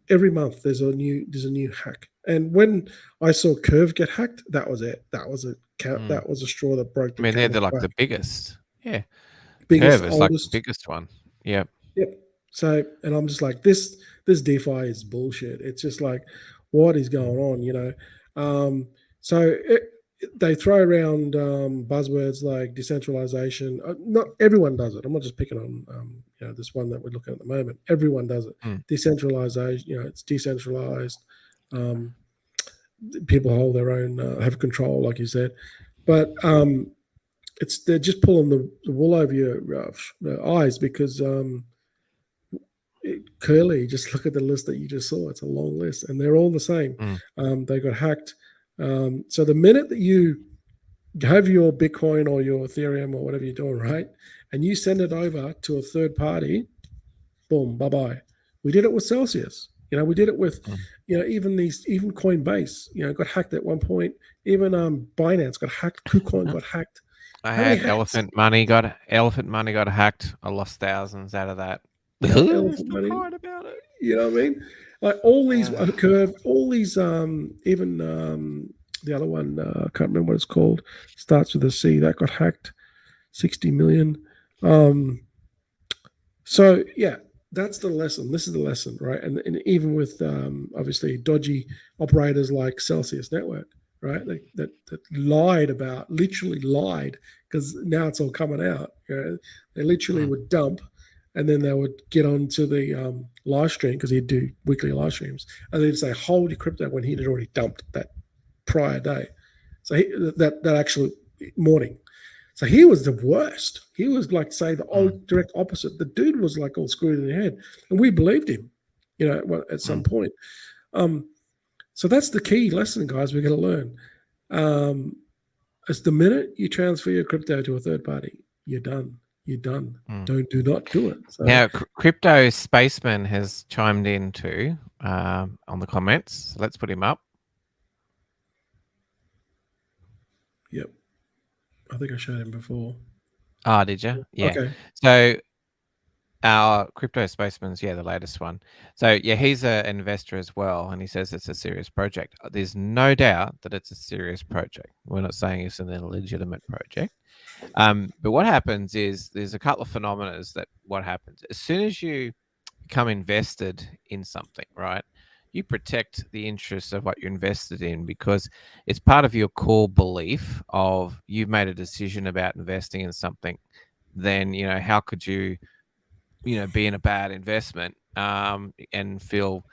every month there's a new hack. And when I saw Curve get hacked, that was it. That was that was a straw that broke the I mean, they're camel's like back. the biggest. Yeah. Biggest, Curve is like the oldest. biggest one. Yep. Yep. So, and I'm just like, this DeFi is bullshit. It's just like, what is going on, you know? They throw around buzzwords like decentralization. Not everyone does it. I'm not just picking on, this one that we're looking at the moment. Everyone does it. Decentralization, it's decentralized. People hold their own, have control, like you said. But they're just pulling the wool over your eyes because Curly, just look at the list that you just saw. It's a long list, and they're all the same. They got hacked. So the minute that you have your Bitcoin or your Ethereum or whatever you're doing, right, and you send it over to a third party, boom, bye-bye. We did it with Celsius. We did it with, even Coinbase, got hacked at one point. Even Binance got hacked. KuCoin got hacked. I had Elephant Money got hacked. I lost thousands out of that. Elephant Money. About it. You know what I mean? Like all these Curve, all these even the other one, I can't remember what it's called, starts with a C, that got hacked, 60 million. So yeah, that's the lesson. This is the lesson, right? And even with obviously dodgy operators like Celsius Network, right? That literally lied, because now it's all coming out. They literally would dump, and then they would get onto the live stream, because he'd do weekly live streams, and they'd say, hold your crypto, when he'd already dumped that prior day. So that actual morning. So he was the worst. He was like, say, the direct opposite. The dude was like all screwed in the head, and we believed him, at some point. So that's the key lesson, guys, we're going to learn. It's the minute you transfer your crypto to a third party, you're done. You're done. Do not do it. So, now, Crypto Spaceman has chimed in too on the comments. So let's put him up. Yep. I think I showed him before. Ah, did you? Yeah. Okay. So our Crypto Spaceman's, the latest one. So he's an investor as well, and he says it's a serious project. There's no doubt that it's a serious project. We're not saying it's an illegitimate project. But what happens is there's a couple of phenomena that what happens. As soon as you become invested in something, right, you protect the interests of what you're invested in, because it's part of your core belief of you've made a decision about investing in something. Then, how could you, be in a bad investment and feel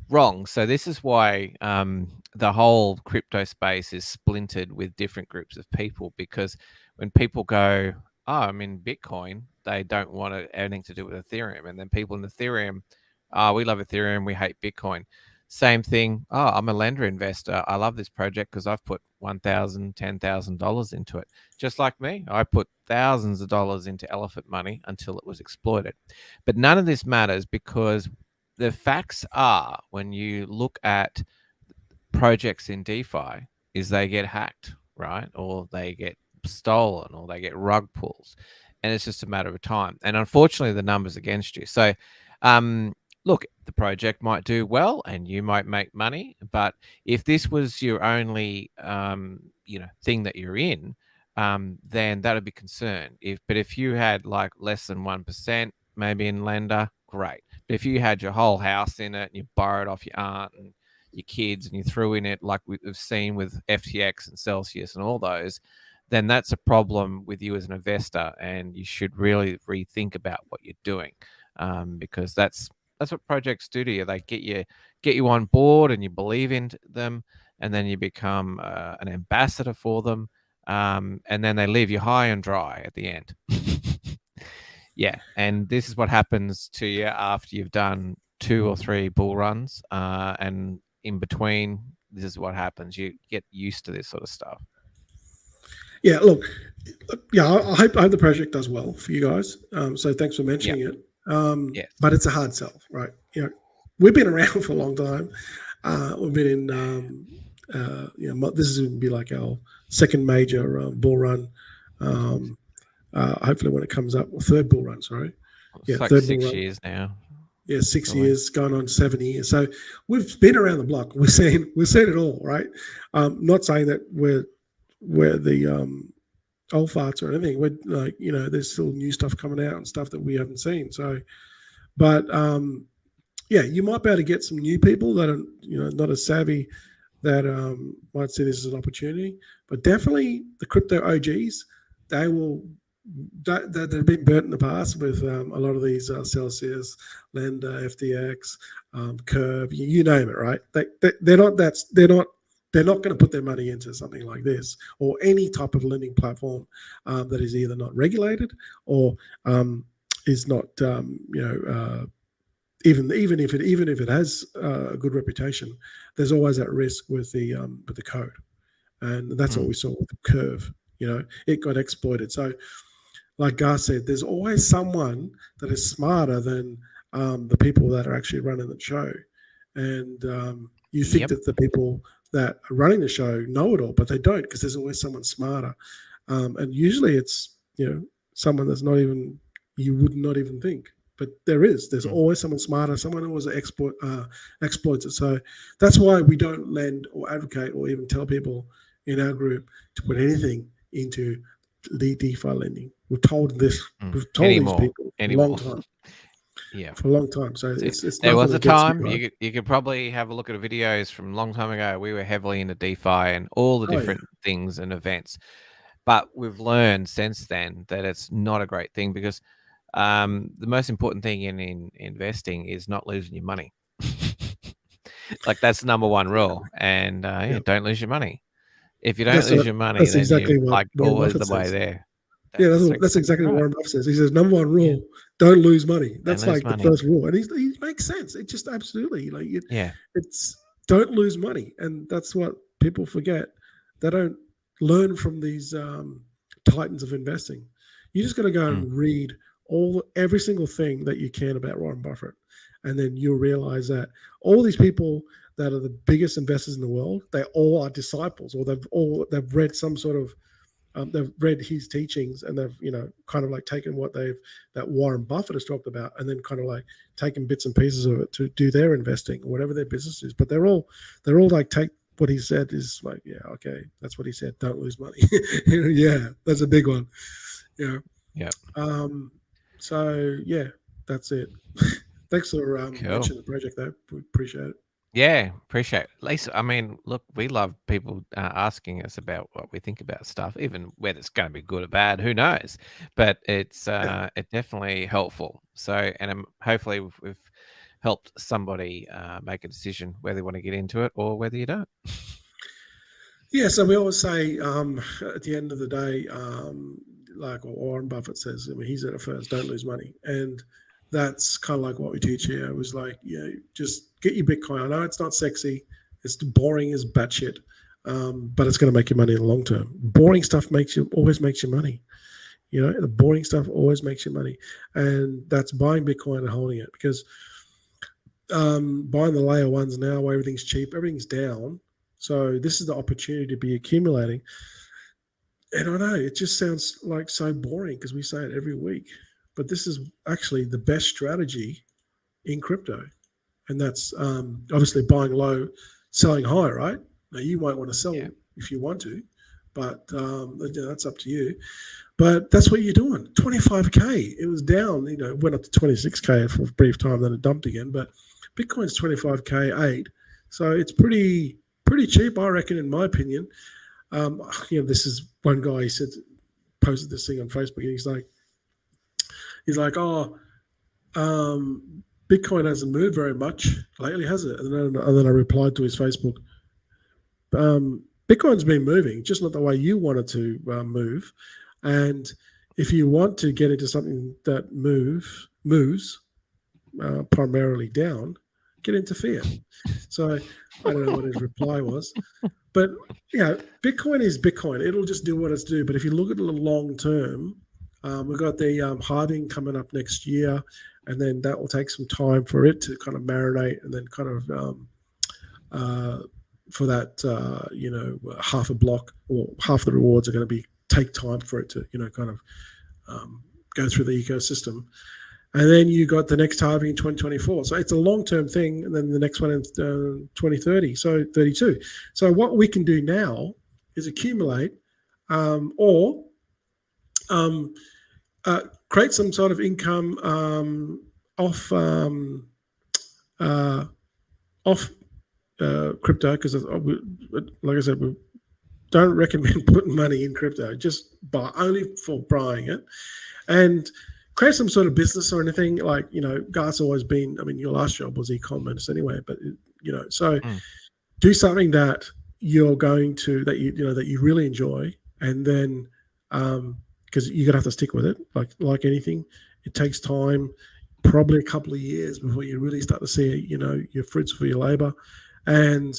wrong? So this is why the whole crypto space is splintered with different groups of people, because when people go, I'm in Bitcoin, they don't want anything to do with Ethereum. And then people in Ethereum, we love Ethereum, we hate Bitcoin. Same thing. I'm a lender investor. I love this project because I've put $1,000, $10,000 into it. Just like me, I put thousands of dollars into Elephant Money until it was exploited. But none of this matters, because the facts are, when you look at projects in DeFi, is they get hacked, right? Or they get stolen, or they get rug pulls. And it's just a matter of time. And unfortunately, the numbers against you. So, look, the project might do well and you might make money, but if this was your only, thing that you're in, then that would be concern. But if you had like less than 1%, maybe in lender, great. But if you had your whole house in it and you borrowed off your aunt and your kids and you threw in it, like we've seen with FTX and Celsius and all those, then that's a problem with you as an investor, and you should really rethink about what you're doing, because that's what projects do to you. They get you on board, and you believe in them, and then you become an ambassador for them, and then they leave you high and dry at the end. And this is what happens to you after you've done 2 or 3 bull runs, and in between, this is what happens. You get used to this sort of stuff. Yeah, look, I hope the project does well for you guys. So thanks for mentioning it. Yes. But it's a hard sell, right? We've been around for a long time. We've been in, this is going to be like our second major bull run. Hopefully, when it comes up, or third bull run, sorry. It's like third 6 bull run. years now. Yeah, 6 Probably. years, going on 7 years. So we've been around the block. We've seen it all, right? Not saying that we're the old farts or anything. We're like, there's still new stuff coming out and stuff that we haven't seen. So, but you might be able to get some new people that are not as savvy that might see this as an opportunity. But definitely the crypto OGs, they've been burnt in the past with a lot of these Celsius, Lender, FTX, Curve, you name it, right? They're not going to put their money into something like this or any type of lending platform that is either not regulated or is not even if it has a good reputation, there's always that risk with the code, and that's what we saw with the Curve. It got exploited. So, like Gar said, there's always someone that is smarter than the people that are actually running the show, and you think that the people that are running the show know it all, but they don't, because there's always someone smarter, and usually it's someone that's not even, you would not even think, but there's always someone smarter, someone who always exploits it. So that's why we don't lend or advocate or even tell people in our group to put anything into DeFi lending. We've told these people for a long time. Yeah, for a long time. So it's there was a time me, you could probably have a look at videos from a long time ago. We were heavily into DeFi and all the different things and events, but we've learned since then that it's not a great thing, because the most important thing in investing is not losing your money. Like, that's the number one rule. And don't lose your money. If you don't lose your money, that's then exactly you're what like Warren always Buffett the way says. there. That's exactly what Warren Buffett says. He says, number one rule, don't lose money. That's like the first rule. And he makes sense. It just absolutely, it's don't lose money. And that's what people forget. They don't learn from these titans of investing. You just got to go and read every single thing that you can about Warren Buffett. And then you'll realize that all these people that are the biggest investors in the world, they all are disciples, or they've read some sort of they've read his teachings, and they've kind of like taken what that Warren Buffett has talked about, and then kind of like taken bits and pieces of it to do their investing or whatever their business is. But they're all like, take what he said is like, yeah, okay, that's what he said, don't lose money. Yeah, that's a big one. Yeah. So yeah, that's it. Thanks for mentioning the project, though. We appreciate it. Yeah, appreciate it. Lisa, I mean, look, we love people asking us about what we think about stuff, even whether it's going to be good or bad, who knows? But it's definitely helpful. So, and hopefully we've helped somebody make a decision whether they want to get into it or whether you don't. Yeah, so we always say at the end of the day, like Warren Buffett says, I mean, he's at it first, don't lose money. And that's kind of like what we teach here. It was like, just get your Bitcoin. I know it's not sexy. It's boring as batshit, but it's going to make you money in the long term. Boring stuff always makes you money. The boring stuff always makes you money. And that's buying Bitcoin and holding it, because buying the layer ones now where everything's cheap, everything's down. So this is the opportunity to be accumulating. And I know it just sounds like so boring because we say it every week. But this is actually the best strategy in crypto. And that's obviously buying low, selling high, right? Now, you might want to sell if you want to, but that's up to you. But that's what you're doing. 25K. It was down, went up to 26K for a brief time, then it dumped again. But Bitcoin's 25K 8. So it's pretty cheap, I reckon, in my opinion. This is one guy, he said, posted this thing on Facebook, and he's like, Bitcoin hasn't moved very much lately, has it? And then I replied to his Facebook, Bitcoin's been moving, just not the way you want it to move. And if you want to get into something that moves primarily down, get into fiat. So I don't know what his reply was. But, Bitcoin is Bitcoin. It'll just do what it's do. But if you look at the long term, we've got the halving coming up next year, and then that will take some time for it to kind of marinate, and then kind of for that half a block or half the rewards are going to take time for it to kind of go through the ecosystem. And then you got the next halving in 2024. So it's a long-term thing. And then the next one in 2030, so 32. So what we can do now is accumulate or create some sort of income off crypto, because like I said, we don't recommend putting money in crypto, just only for buying it. And create some sort of business or anything. Like, Garth's always been, I mean, your last job was e-commerce anyway, but so do something that you're going to, that you really enjoy. And then, because you're gonna have to stick with it, like anything, it takes time, probably a couple of years before you really start to see, your fruits for your labor. And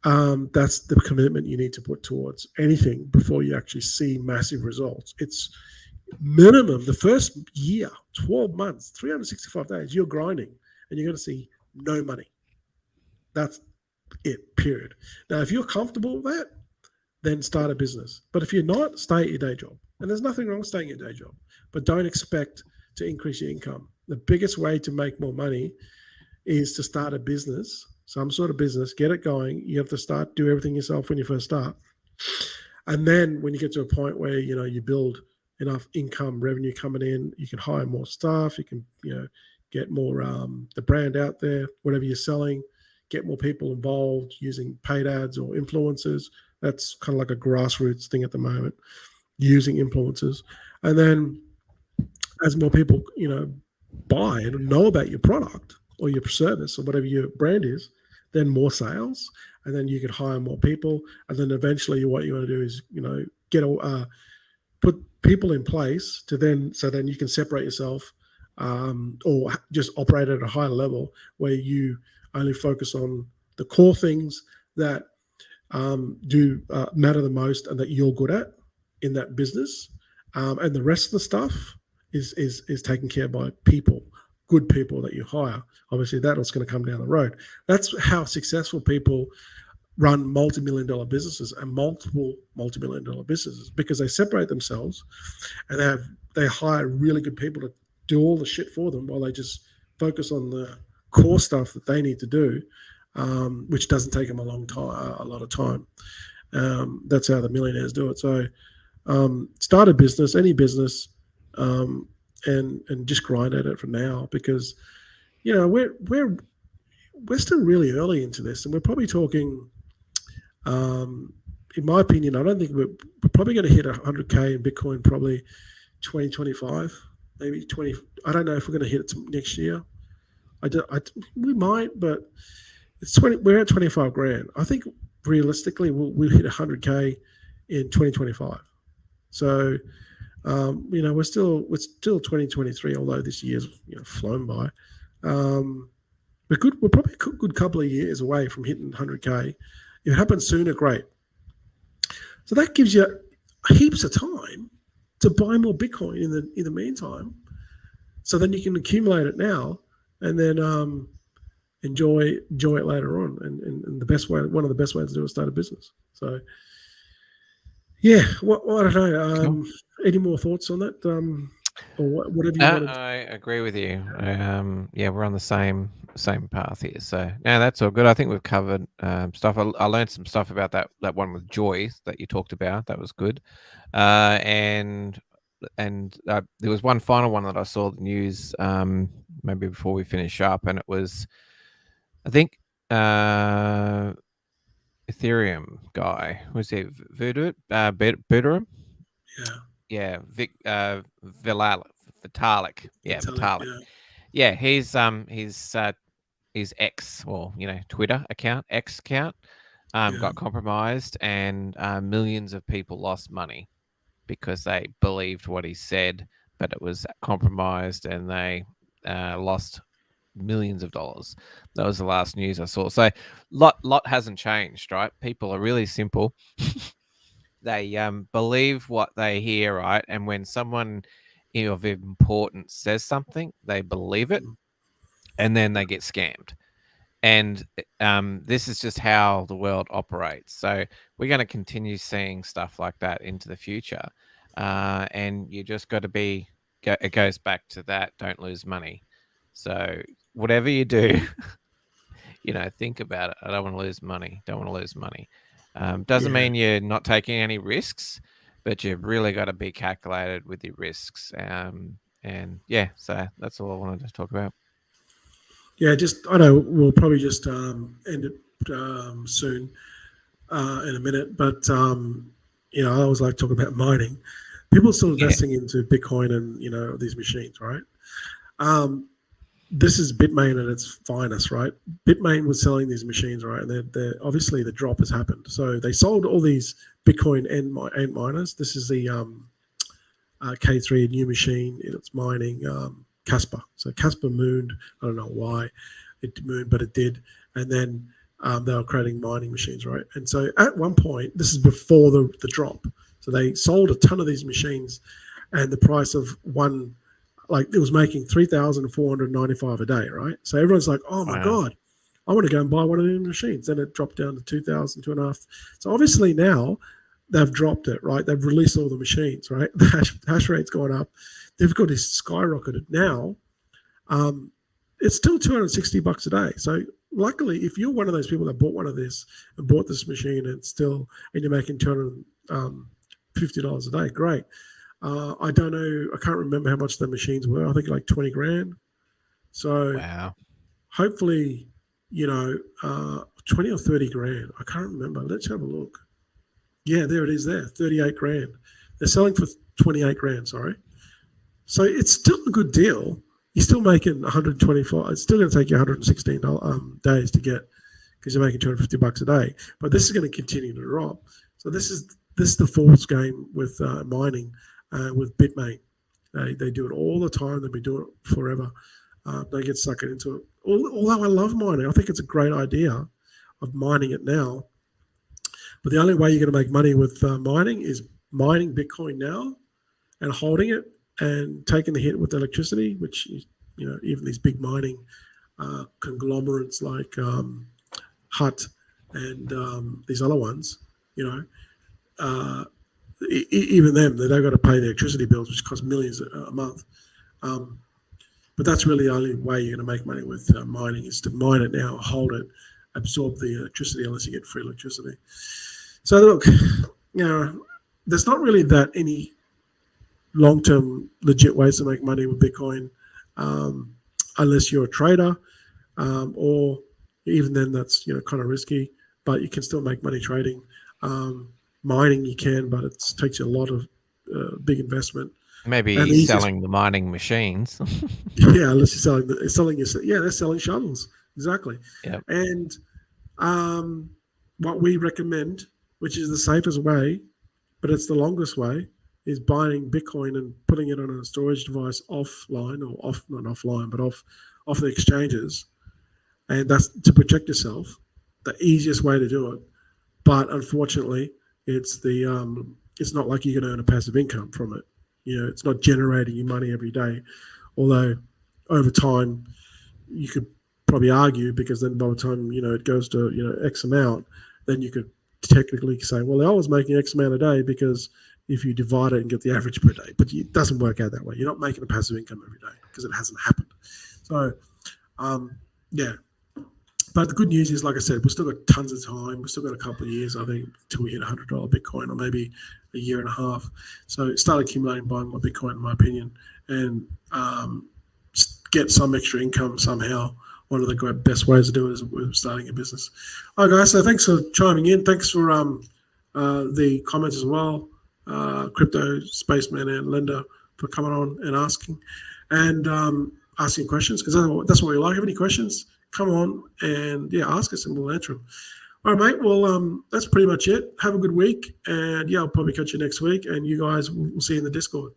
that's the commitment you need to put towards anything before you actually see massive results. It's minimum the first year, 12 months, 365 days, you're grinding and you're going to see no money. That's it, period. Now, if you're comfortable with that, then start a business. But if you're not, stay at your day job. And there's nothing wrong with staying at your day job, but don't expect to increase your income. The biggest way to make more money is to start a business, some sort of business, get it going. You have to do everything yourself when you first start. And then when you get to a point where, you build enough income, revenue coming in, you can hire more staff, you can, get more the brand out there, whatever you're selling, get more people involved using paid ads or influencers. That's kind of like a grassroots thing at the moment, using influencers. And then as more people, buy and know about your product or your service or whatever your brand is, then more sales, and then you can hire more people. And then eventually what you want to do is, put people in place so then you can separate yourself, or just operate at a higher level where you only focus on the core things that do matter the most and that you're good at in that business, and the rest of the stuff is taken care of by people, good people that you hire. Obviously, that's going to come down the road. That's how successful people run multi-million-dollar businesses and multiple multi-million-dollar businesses, because they separate themselves and they hire really good people to do all the shit for them while they just focus on the core stuff that they need to do, which doesn't take them a lot of time. That's how the millionaires do it. So start a business, any business, and just grind at it for now, because we're still really early into this, and we're probably talking, in my opinion, I don't think we're probably going to hit 100K in Bitcoin probably 2025, maybe 20. I don't know if we're going to hit it next year. We might, but it's 20. We're at 25 grand. I think realistically we'll hit 100K in 2025. So we're still 2023, although this year's flown by. We're probably a good couple of years away from hitting 100K. If it happens sooner, great. So that gives you heaps of time to buy more Bitcoin in the meantime. So then you can accumulate it now, and then enjoy it later on. And the best way, one of the best ways to do it is start a business. So yeah, I don't know. Cool. Any more thoughts on that? Or whatever you wanted. I agree with you. Yeah, we're on the same path here. So now that's all good. I think we've covered stuff. I learned some stuff about that one with Joy that you talked about. That was good. And there was one final one that I saw the news maybe before we finish up, and it was, I think, Ethereum guy. Was he Buterin? Yeah, Vitalik. Yeah, Vitalik. Yeah, his X, or Twitter account, X account, got compromised, and millions of people lost money because they believed what he said, but it was compromised, and they lost millions of dollars. That was the last news I saw. So lot hasn't changed, right? People are really simple. They believe what they hear, right? And when someone of importance says something, they believe it, and then they get scammed. And this is just how the world operates. So we're going to continue seeing stuff like that into the future. And you just got to be, it goes back to that, don't lose money. So whatever you do, think about it. I don't want to lose money. Don't want to lose money. Doesn't mean you're not taking any risks, but you've really got to be calculated with your risks. And yeah, so that's all I wanted to talk about. Yeah, I know we'll probably just end it soon in a minute, but I always like talking about mining. People are still investing into Bitcoin and these machines, right? This is Bitmain at its finest, right? Bitmain was selling these machines, right? And they're obviously the drop has happened. So they sold all these Bitcoin end miners. This is the K3 new machine. It's mining Casper. So Casper mooned. I don't know why it mooned, but it did. And then they were creating mining machines, right? And so at one point, this is before the drop. So they sold a ton of these machines, and the price of one, like it was making $3,495 a day, right? So everyone's like, "Oh my God, I want to go and buy one of these machines." Then it dropped down to 2,000, 2.5. So obviously now they've dropped it, right? They've released all the machines, right? The hash rate's gone up. They've got this skyrocketed now. It's still $260 a day. So luckily, if you're one of those people that bought one of this and bought this machine and you're making $250 a day, great. I don't know. I can't remember how much the machines were. I think like 20 grand. So hopefully, 20 or 30 grand. I can't remember. Let's have a look. Yeah, there it is there, 38 grand. They're selling for 28 grand, sorry. So it's still a good deal. You're still making 125. It's still going to take you 116 days to get, because you're making $250 a day. But this is going to continue to drop. So this is the fool's game with mining, with Bitmain. They do it all the time. They've been doing it forever. They get sucked into it. Although I love mining, I think it's a great idea of mining it now. But the only way you're going to make money with mining is mining Bitcoin now and holding it and taking the hit with electricity, which even these big mining conglomerates like Hut and these other ones, even them, they've got to pay the electricity bills, which cost millions a month. But that's really the only way you're going to make money with mining, is to mine it now, hold it, absorb the electricity unless you get free electricity. So look, there's not really that any long-term legit ways to make money with Bitcoin, unless you're a trader, or even then that's kind of risky. But you can still make money trading. Mining you can, but it takes you a lot of big investment. Maybe selling the mining machines. Yeah, unless you're they're selling shovels, exactly. Yep. And what we recommend, which is the safest way, but it's the longest way, is buying Bitcoin and putting it on a storage device offline, or not offline, but off the exchanges. And that's to protect yourself, the easiest way to do it. But unfortunately, it's not like you're going to earn a passive income from it. It's not generating you money every day. Although over time, you could probably argue, because then by the time, it goes to, X amount, then you could technically say, well, I was making X amount a day, because if you divide it and get the average per day, but it doesn't work out that way. You're not making a passive income every day because it hasn't happened. So, yeah. But the good news is, like I said, we've still got tons of time. We've still got a couple of years, I think, till we hit $100 Bitcoin, or maybe a year and a half. So start accumulating, buying more Bitcoin, in my opinion, and get some extra income somehow. One of the best ways to do it is with starting a business. All right, guys. So thanks for chiming in. Thanks for the comments as well. Crypto Spaceman and Linda for coming on and asking questions, because that's what we like. Have any questions? Come on and ask us and we'll answer them. All right, mate. Well, that's pretty much it. Have a good week, and I'll probably catch you next week. And you guys, we'll see you in the Discord.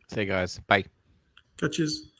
See you guys. Bye. Catch yous.